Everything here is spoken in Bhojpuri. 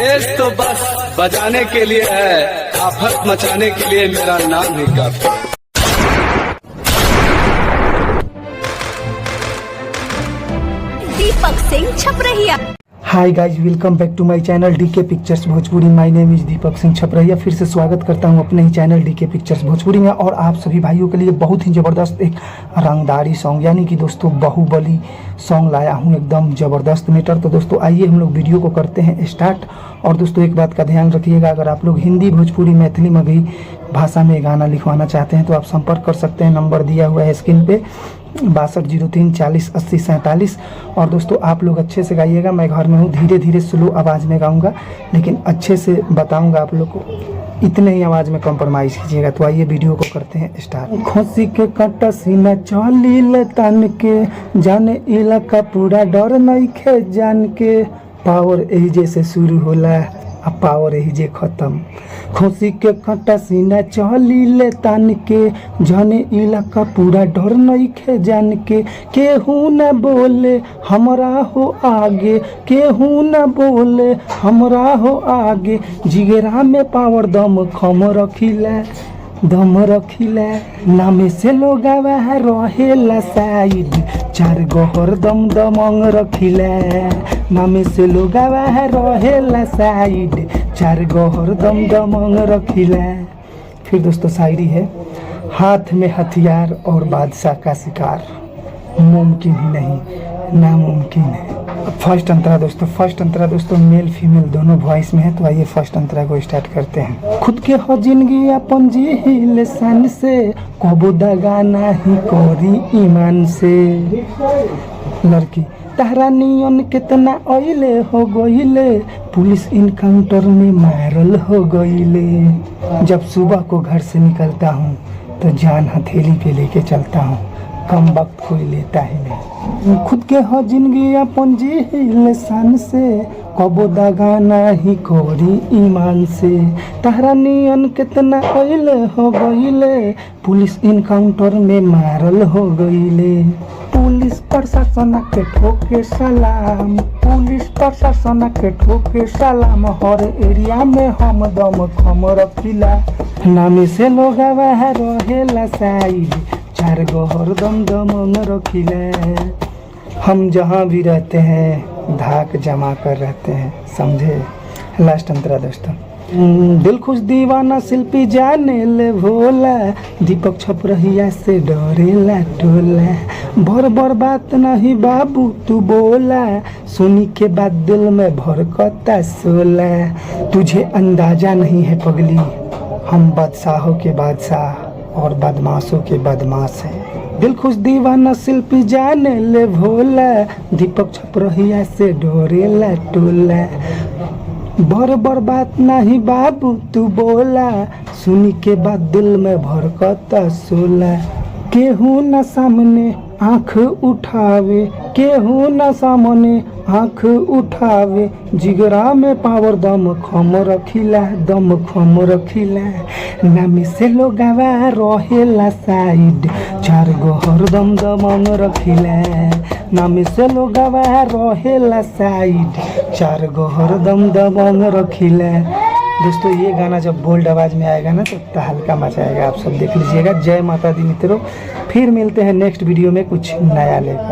देश तो बस बजाने के लिए है, आफत मचाने के लिए मेरा नाम ही काफी है। Deepak Singh Chhaprahiya. Hi guys, welcome back to my channel DK pictures Bhojpuri. My name is Deepak Singh Chhaprahiya. फिर से स्वागत करता हूं अपने ही चैनल डीके पिक्चर्स भोजपुरी में। और आप सभी भाइयों के लिए बहुत ही ज़बरदस्त एक रंगदारी सॉन्ग यानी कि दोस्तों बाहुबली सॉन्ग लाया हूं, एकदम ज़बरदस्त मीटर। तो दोस्तों आइए हम लोग वीडियो को करते हैं स्टार्ट। और दोस्तों एक बात का ध्यान रखिएगा, अगर आप लोग हिंदी, भोजपुरी, मैथिली, मगही भाषा में गाना लिखवाना चाहते हैं तो आप संपर्क कर सकते हैं। नंबर दिया हुआ है स्क्रीन पे 6203 40 80 47। और दोस्तों आप लोग अच्छे से गाइएगा। मैं घर में हूँ, धीरे धीरे स्लो आवाज़ में गाऊंगा, लेकिन अच्छे से बताऊंगा आप लोग को। इतने ही आवाज़ में कॉम्प्रोमाइज़ कीजिएगा। तो आइए वीडियो को करते हैं स्टार्ट। खोसी के कटा सीना चली ले तन के, जाने इलाका पूरा डर नहीं खे जान के। पावर यही जैसे शुरू होला, अब पावर यही जे खत्म। खोसी के कटा सीना चली ले तान के, जाने इलाका पूरा डर नहीं खे जान के। केहू न बोले हमरा हो आगे, केहू न बोले हमरा हो आगे। जिगरा में पावर दम खम रखिला, दम रखिला। नामे से लोग रहेला साइड, चार गो हरदम दमंग रखिला। नामे से लोग रहेला साइड, चार गो हरदम दमंग रखिला। फिर दोस्तों शायरी है, हाथ में हथियार और बादशाह का शिकार, मुमकिन ही नहीं नामुमकिन है। फर्स्ट अंतरा दोस्तों मेल फीमेल दोनों वॉइस में है। तो आइए फर्स्ट अंतरा को स्टार्ट करते हैं। खुद के हो जिंदगी अपन जी सन से, कबो दगा नहीं कोरी ईमान से। लड़की तारा नियन कितना ऑइले हो गईले, पुलिस इनकाउंटर में मारल हो गईले। जब सुबह को घर से निकलता हूँ तो जान हथेली पे लेके चलता हूँ, कम वक्त कोई लेता ही नहीं। खुद के हो जिंदगी अपन जी सन से, कबो दगा नहीं कोरी ईमान से। तारा नियन कितना ऑइले हो गईले, पुलिस इनकाउंटर में मारल हो गईले। पुलिस प्रशासन के ठोके सलाम, पुलिस प्रशासन के ठोके सलाम। हर एरिया में हम दम खम रखिला। नामे से लोग रहेला साइड, चार गो हरदम दमंग रखिला। हम जहाँ भी रहते हैं धाक जमा कर रहते हैं, समझे। लास्ट अंतरा दोस्तों, दिल खुश दीवाना शिल्पी जाने ले भोला, दीपक छपरहिया से डरेला डोला। भर भर बात नहीं बाबू तू बोला, सुनी के बाद दिल में भरकता सोला। तुझे अंदाजा नहीं है पगली, हम बादशाहों के बादशाह और बदमाशों के बदमाश हैं। दिल खुश दीवाना शिल्पी जाने ले भोला, दीपक छपरहिया से डरेला टोला। बर बर बात नहीं बाबू तू बोला, सुनी के बाद दिल में भरकता सोला। केहू न सामने आँख उठावे, केहू न सामने आँख उठावे। जिगरा में पावर दम खम रखिला, दम खम रखिला। नामे से लोग रहेला साइड, चार गो हरदम दमंग रखिला। नामे से लोग रहेला साइड, चार गो हरदम दमंग रखिला। दोस्तों ये गाना जब बोल्ड आवाज़ में आएगा ना तो तहलका मचाएगा, आप सब देख लीजिएगा। जय माता दी मित्रों, फिर मिलते हैं नेक्स्ट वीडियो में कुछ नया लेकर।